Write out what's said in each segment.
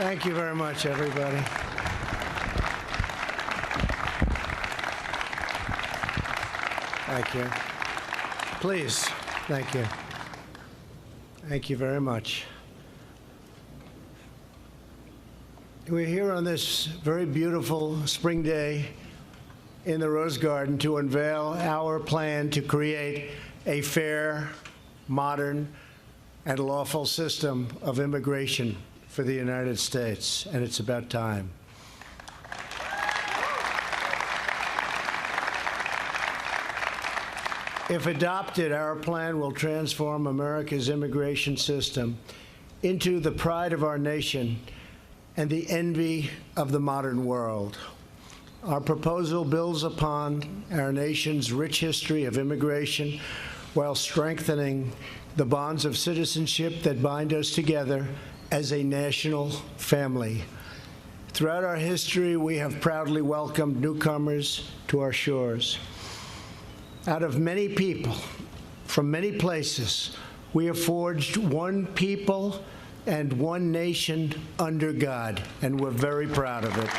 Thank you very much, everybody. Thank you. Please, thank you. Thank you very much. We're here on this very beautiful spring day in the Rose Garden to unveil our plan to create a fair, modern, and lawful system of immigration for the United States, and it's about time. If adopted, our plan will transform America's immigration system into the pride of our nation and the envy of the modern world. Our proposal builds upon our nation's rich history of immigration while strengthening the bonds of citizenship that bind us together as a national family. Throughout our history, we have proudly welcomed newcomers to our shores. Out of many people, from many places, we have forged one people and one nation under God, and we're very proud of it.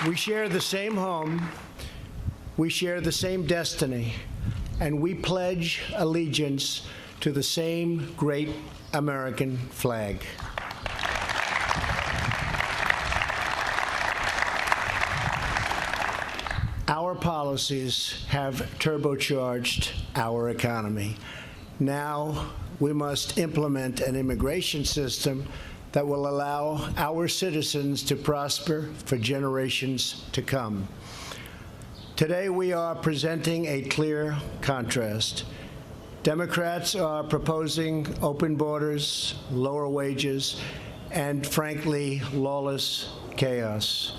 We share the same home, we share the same destiny, and we pledge allegiance to the same great American flag. Our policies have turbocharged our economy. Now we must implement an immigration system that will allow our citizens to prosper for generations to come. Today we are presenting a clear contrast. Democrats are proposing open borders, lower wages, and frankly, lawless chaos.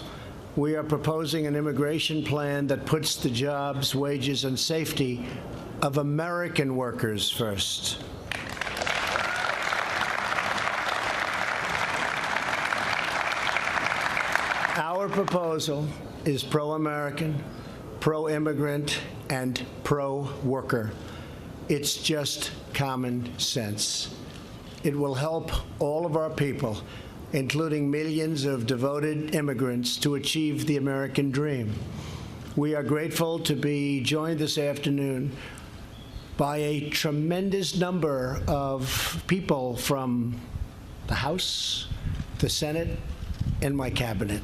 We are proposing an immigration plan that puts the jobs, wages, and safety of American workers first. Our proposal is pro-American, pro-immigrant, and pro-worker. It's just common sense. It will help all of our people, including millions of devoted immigrants, to achieve the American dream. We are grateful to be joined this afternoon by a tremendous number of people from the House, the Senate, and my cabinet.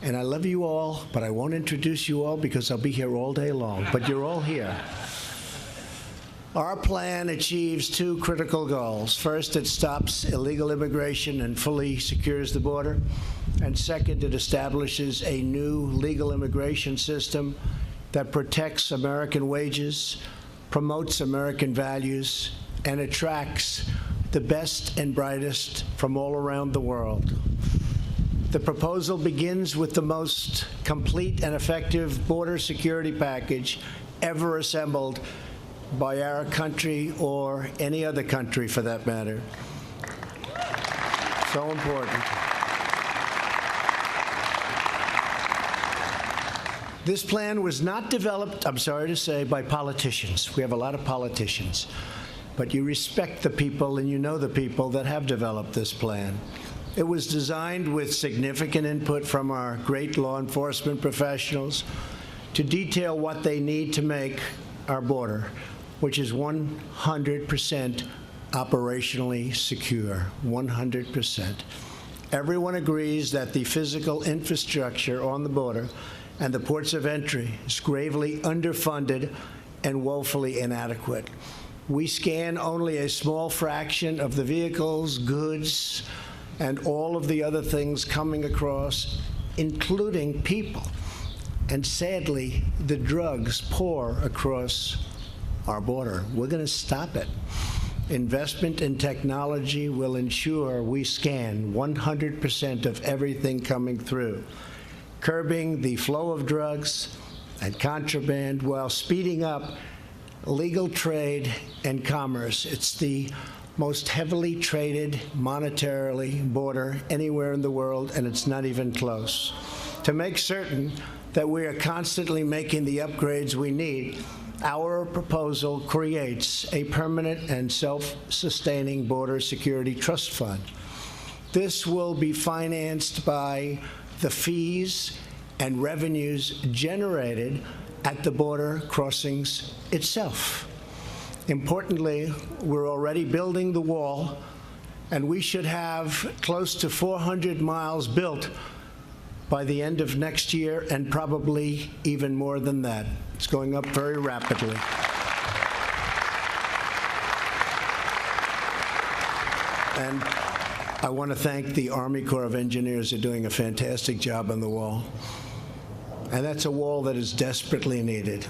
And I love you all, but I won't introduce you all because I'll be here all day long, but you're all here. Our plan achieves two critical goals. First, it stops illegal immigration and fully secures the border. And second, it establishes a new legal immigration system that protects American wages, promotes American values, and attracts the best and brightest from all around the world. The proposal begins with the most complete and effective border security package ever assembled by our country or any other country for that matter. So important. This plan was not developed, I'm sorry to say, by politicians. We have a lot of politicians. But you respect the people and you know the people that have developed this plan. It was designed with significant input from our great law enforcement professionals to detail what they need to make our border, which is 100% operationally secure, 100%. Everyone agrees that the physical infrastructure on the border and the ports of entry is gravely underfunded and woefully inadequate. We scan only a small fraction of the vehicles, goods, and all of the other things coming across, including people. And sadly, the drugs pour across our border. We're going to stop it. Investment in technology will ensure we scan 100% of everything coming through, curbing the flow of drugs and contraband while speeding up legal trade and commerce. It's the most heavily traded monetarily border anywhere in the world, and it's not even close. To make certain that we are constantly making the upgrades we need, Our proposal creates a permanent and self-sustaining border security trust fund. This will be financed by the fees and revenues generated at the border crossings itself. Importantly, we're already building the wall, and we should have close to 400 miles built by the end of next year, and probably even more than that. It's going up very rapidly. And I want to thank the Army Corps of Engineers. They're doing a fantastic job on the wall. And that's a wall that is desperately needed.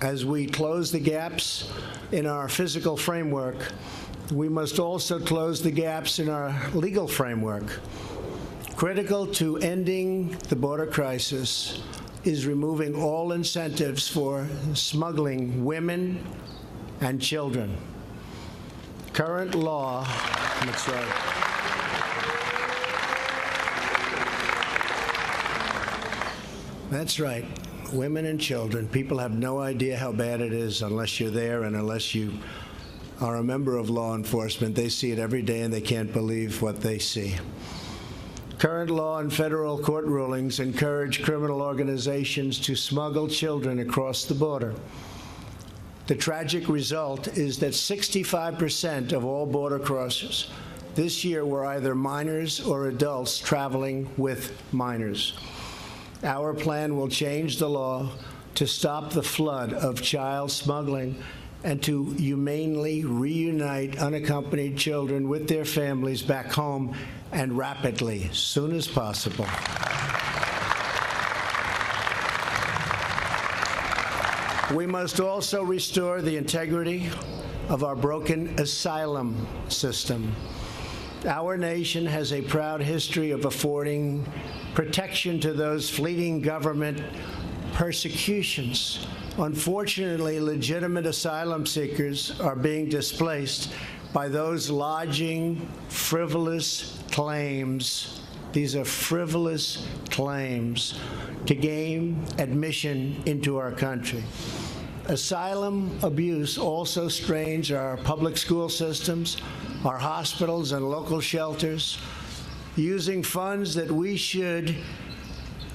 As we close the gaps in our physical framework, we must also close the gaps in our legal framework. Critical to ending the border crisis is removing all incentives for smuggling women and children. Current law, that's right. That's right, women and children. People have no idea how bad it is unless you're there and unless you are a member of law enforcement. They see it every day and they can't believe what they see. Current law and federal court rulings encourage criminal organizations to smuggle children across the border. The tragic result is that 65% of all border crossers this year were either minors or adults traveling with minors. Our plan will change the law to stop the flood of child smuggling and to humanely reunite unaccompanied children with their families back home, and rapidly, as soon as possible. We must also restore the integrity of our broken asylum system. Our nation has a proud history of affording protection to those fleeing government persecutions. Unfortunately, legitimate asylum seekers are being displaced by those lodging frivolous claims. These are frivolous claims to gain admission into our country. Asylum abuse also strains our public school systems, our hospitals and local shelters, using funds that we should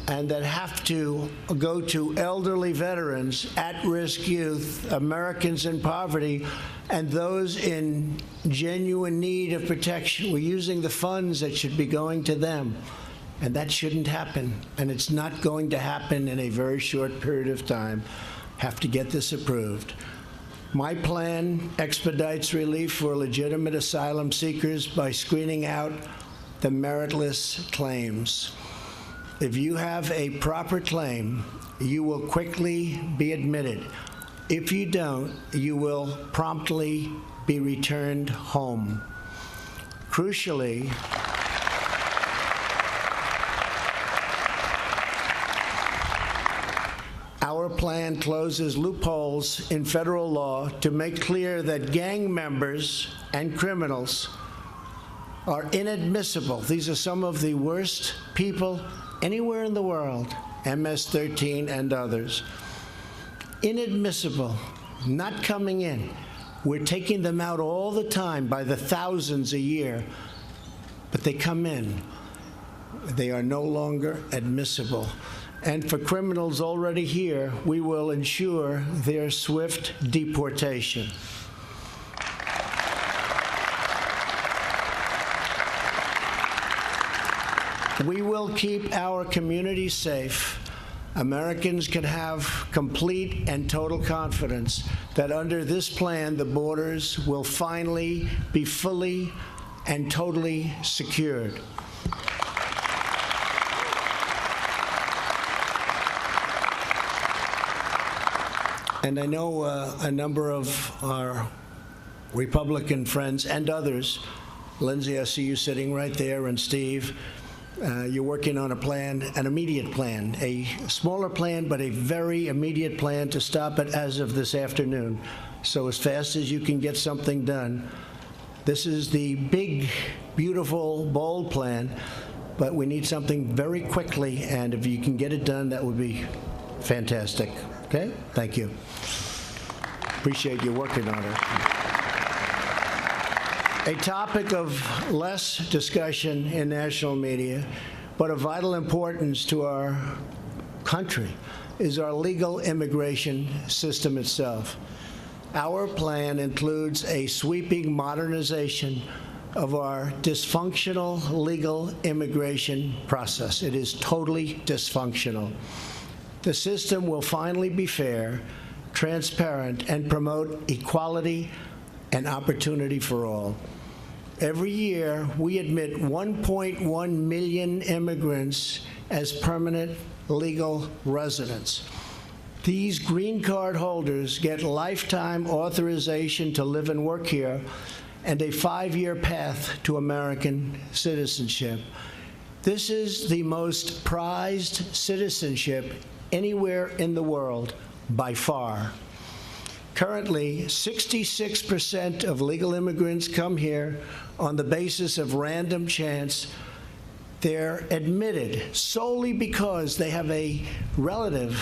and that have to go to elderly veterans, at-risk youth, Americans in poverty, and those in genuine need of protection. We're using the funds that should be going to them, and that shouldn't happen, and it's not going to happen in a very short period of time. Have to get this approved. My plan expedites relief for legitimate asylum seekers by screening out the meritless claims. If you have a proper claim, you will quickly be admitted. If you don't, you will promptly be returned home. Crucially, our plan closes loopholes in federal law to make clear that gang members and criminals are inadmissible. These are some of the worst people anywhere in the world, MS-13 and others. Inadmissible, not coming in. We're taking them out all the time by the thousands a year, but they come in. They are no longer admissible. And for criminals already here, we will ensure their swift deportation. We will keep our communities safe. Americans can have complete and total confidence that under this plan, the borders will finally be fully and totally secured. And I know a number of our Republican friends and others, Lindsay, I see you sitting right there, and Steve, you're working on a plan, an immediate plan, a smaller plan, but a very immediate plan to stop it as of this afternoon. So as fast as you can get something done. This is the big, beautiful, bold plan, but we need something very quickly, and if you can get it done, that would be fantastic. Okay? Thank you. Appreciate you working on it. A topic of less discussion in national media, but of vital importance to our country, is our legal immigration system itself. Our plan includes a sweeping modernization of our dysfunctional legal immigration process. It is totally dysfunctional. The system will finally be fair, transparent, and promote equality and opportunity for all. Every year, we admit 1.1 million immigrants as permanent legal residents. These green card holders get lifetime authorization to live and work here and a 5-year path to American citizenship. This is the most prized citizenship anywhere in the world, by far. Currently, 66% of legal immigrants come here on the basis of random chance. They're admitted solely because they have a relative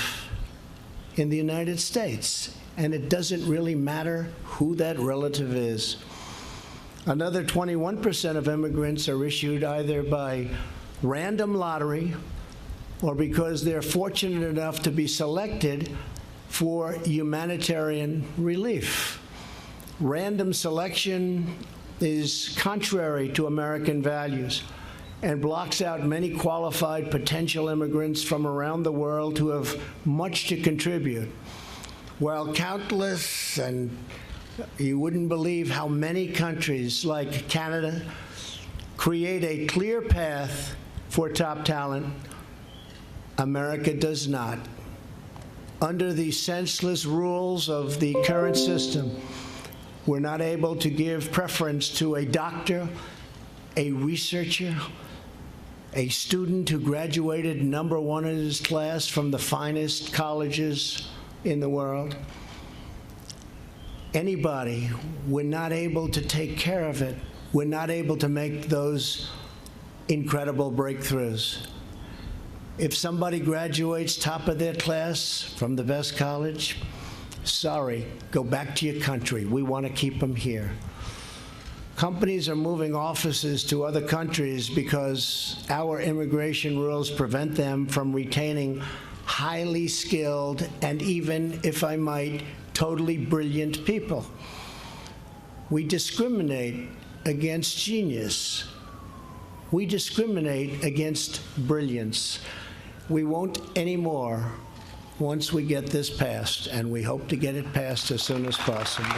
in the United States, and it doesn't really matter who that relative is. Another 21% of immigrants are issued either by random lottery or because they're fortunate enough to be selected for humanitarian relief. Random selection is contrary to American values and blocks out many qualified potential immigrants from around the world who have much to contribute. While countless, and you wouldn't believe how many countries like Canada create a clear path for top talent, America does not. Under the senseless rules of the current system, we're not able to give preference to a doctor, a researcher, a student who graduated #1 in his class from the finest colleges in the world. Anybody, we're not able to take care of it. We're not able to make those incredible breakthroughs. If somebody graduates top of their class from the best college, sorry, go back to your country. We want to keep them here. Companies are moving offices to other countries because our immigration rules prevent them from retaining highly skilled and even, if I might, totally brilliant people. We discriminate against genius. We discriminate against brilliance. We won't anymore once we get this passed, and we hope to get it passed as soon as possible.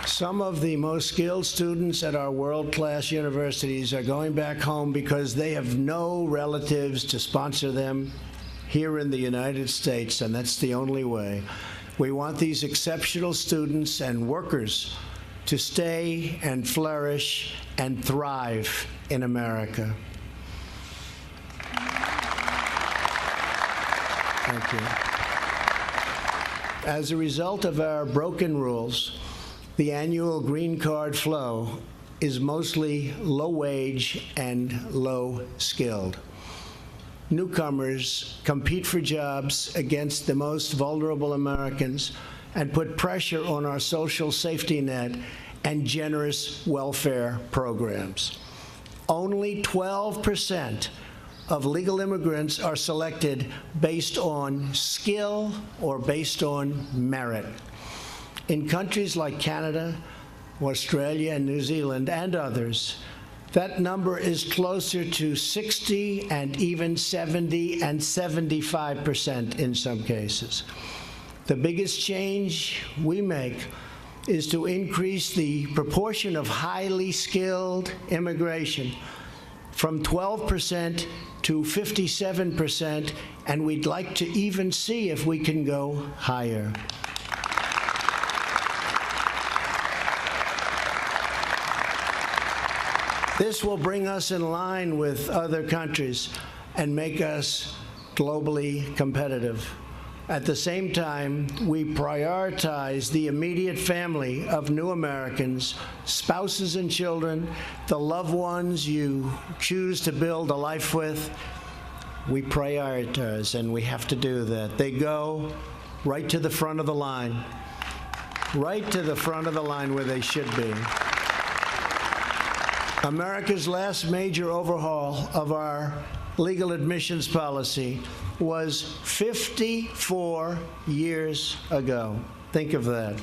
Some of the most skilled students at our world-class universities are going back home because they have no relatives to sponsor them here in the United States, and that's the only way. We want these exceptional students and workers to stay and flourish and thrive in America. Thank you. As a result of our broken rules, the annual green card flow is mostly low-wage and low-skilled. Newcomers compete for jobs against the most vulnerable Americans and put pressure on our social safety net and generous welfare programs. Only 12% of legal immigrants are selected based on skill or based on merit. In countries like Canada, Australia, and New Zealand, and others, that number is closer to 60 and even 70 and 75% in some cases. The biggest change we make is to increase the proportion of highly skilled immigration from 12% to 57%, and we'd like to even see if we can go higher. This will bring us in line with other countries and make us globally competitive. At the same time, we prioritize the immediate family of new Americans, spouses and children, the loved ones you choose to build a life with. We prioritize, and we have to do that. They go right to the front of the line, right to the front of the line where they should be. America's last major overhaul of our legal admissions policy was 54 years ago. Think of that.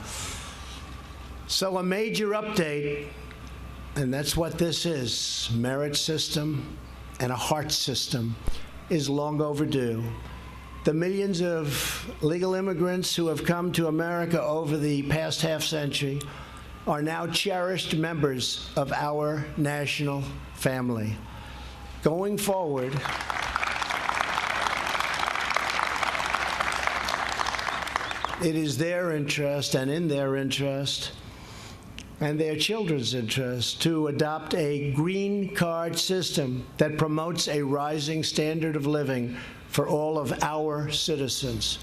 So a major update, and that's what this is, merit system and a heart system, is long overdue. The millions of legal immigrants who have come to America over the past half century are now cherished members of our national family. Going forward, it is their interest and in their interest and their children's interest to adopt a green card system that promotes a rising standard of living for all of our citizens.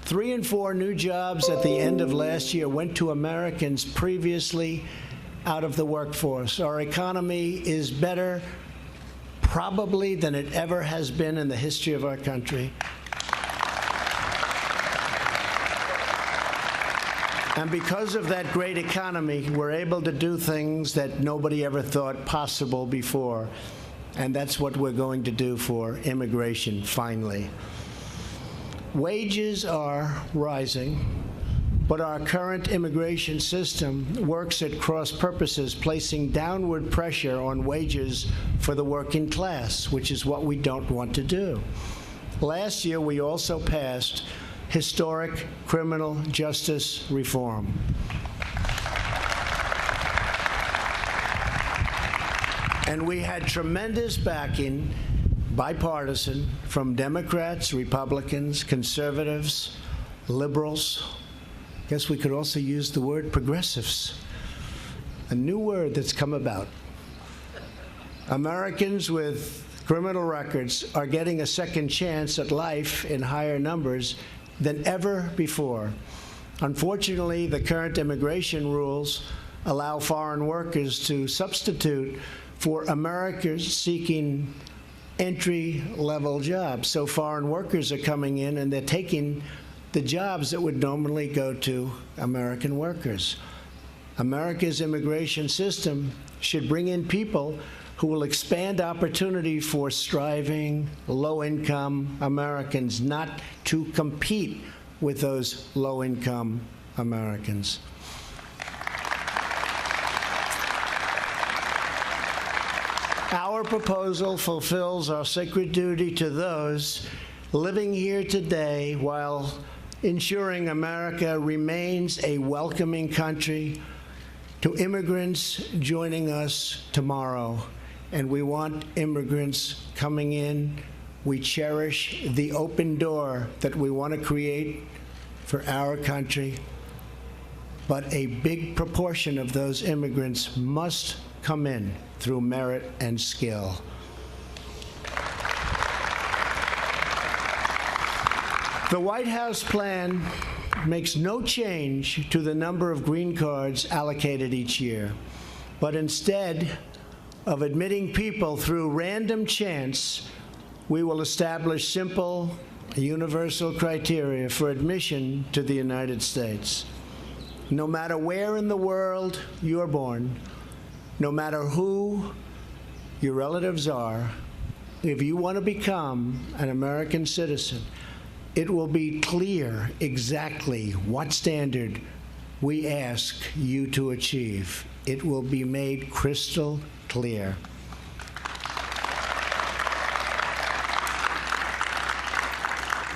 3 in 4 new jobs at the end of last year went to Americans previously out of the workforce. Our economy is better probably than it ever has been in the history of our country. And because of that great economy, we're able to do things that nobody ever thought possible before. And that's what we're going to do for immigration, finally. Wages are rising, but our current immigration system works at cross purposes, placing downward pressure on wages for the working class, which is what we don't want to do. Last year, we also passed historic criminal justice reform. And we had tremendous backing, bipartisan, from Democrats, Republicans, conservatives, liberals. I guess we could also use the word progressives, a new word that's come about. Americans with criminal records are getting a second chance at life in higher numbers than ever before. Unfortunately, the current immigration rules allow foreign workers to substitute for Americans seeking entry-level jobs. So foreign workers are coming in and they're taking the jobs that would normally go to American workers. America's immigration system should bring in people who will expand opportunity for striving, low-income Americans, not to compete with those low-income Americans. Our proposal fulfills our sacred duty to those living here today while ensuring America remains a welcoming country to immigrants joining us tomorrow. And we want immigrants coming in. We cherish the open door that we want to create for our country. But a big proportion of those immigrants must come in through merit and skill. The White House plan makes no change to the number of green cards allocated each year, but instead of admitting people through random chance, we will establish simple, universal criteria for admission to the United States. No matter where in the world you're born, no matter who your relatives are, if you want to become an American citizen, it will be clear exactly what standard we ask you to achieve. It will be made crystal clear.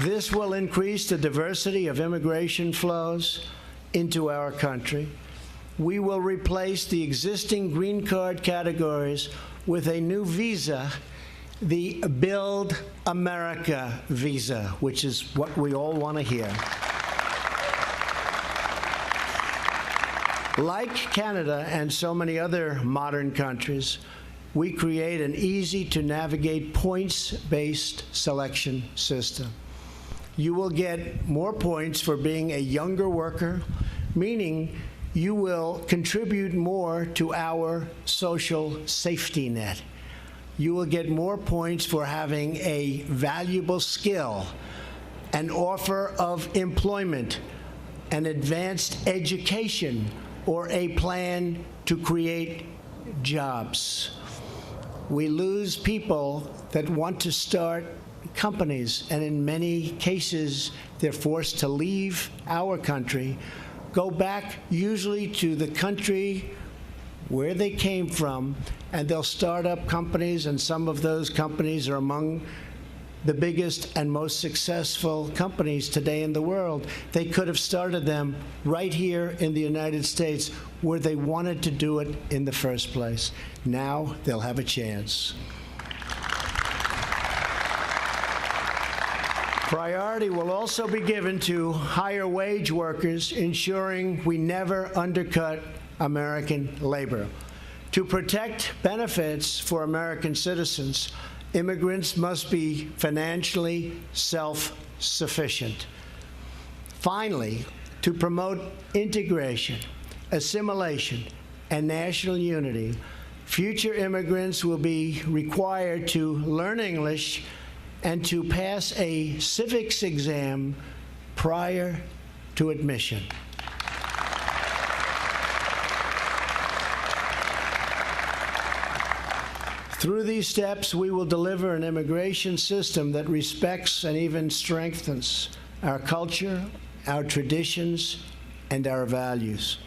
This will increase the diversity of immigration flows into our country. We will replace the existing green card categories with a new visa, the Build America visa, which is what we all want to hear. Like Canada and so many other modern countries, we create an easy-to-navigate points-based selection system. You will get more points for being a younger worker, meaning you will contribute more to our social safety net. you will get more points for having a valuable skill, an offer of employment, an advanced education, or a plan to create jobs. We lose people that want to start companies, and in many cases, they're forced to leave our country, go back usually to the country where they came from, and they'll start up companies, and some of those companies are among the biggest and most successful companies today in the world. They could have started them right here in the United States where they wanted to do it in the first place. Now they'll have a chance. Priority will also be given to higher wage workers, ensuring we never undercut American labor. To protect benefits for American citizens, immigrants must be financially self-sufficient. Finally, to promote integration, assimilation, and national unity, future immigrants will be required to learn English and to pass a civics exam prior to admission. Through these steps, we will deliver an immigration system that respects and even strengthens our culture, our traditions, and our values.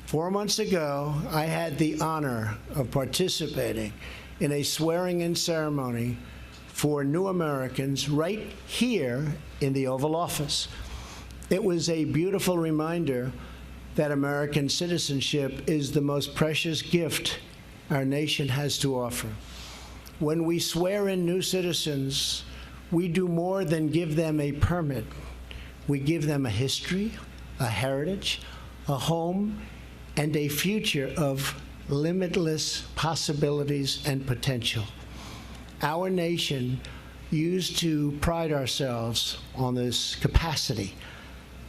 4 months ago, I had the honor of participating in a swearing-in ceremony for new Americans right here in the Oval Office. It was a beautiful reminder that American citizenship is the most precious gift our nation has to offer. When we swear in new citizens, we do more than give them a permit. We give them a history, a heritage, a home, and a future of limitless possibilities and potential. Our nation used to pride ourselves on this capacity,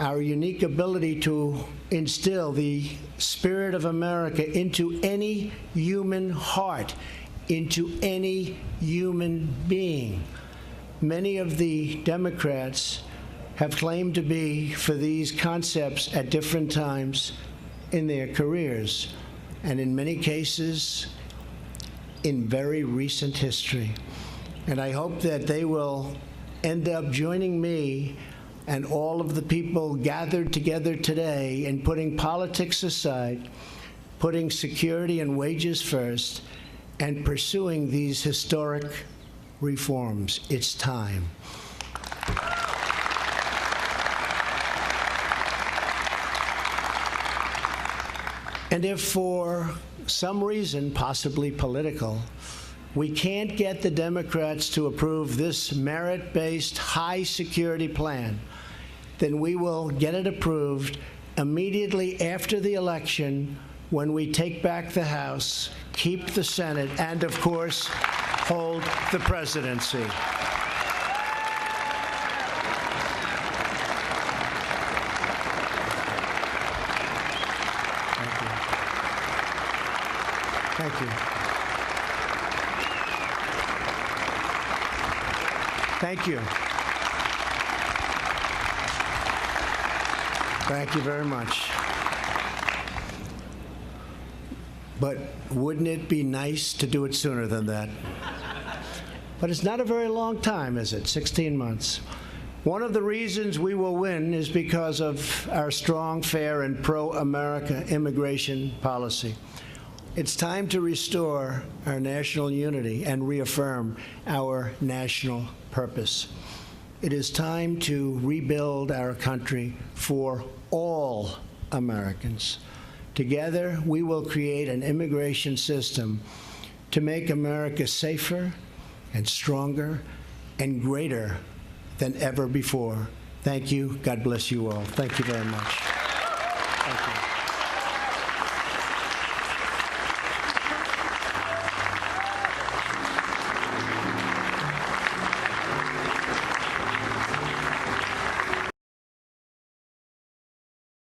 our unique ability to instill the spirit of America into any human heart, into any human being. Many of the Democrats have claimed to be for these concepts at different times in their careers, and in many cases, in very recent history. And I hope that they will end up joining me and all of the people gathered together today in putting politics aside, putting security and wages first, and pursuing these historic reforms. It's time. And if for some reason, possibly political, we can't get the Democrats to approve this merit-based, high-security plan, then we will get it approved immediately after the election when we take back the House, keep the Senate, and, of course, hold the presidency. Thank you. Thank you. Thank you very much. But wouldn't it be nice to do it sooner than that? But it's not a very long time, is it? 16 months. One of the reasons we will win is because of our strong, fair, and pro-America immigration policy. It's time to restore our national unity and reaffirm our national purpose. It is time to rebuild our country for all Americans. Together, we will create an immigration system to make America safer and stronger and greater than ever before. Thank you. God bless you all. Thank you very much. Thank you.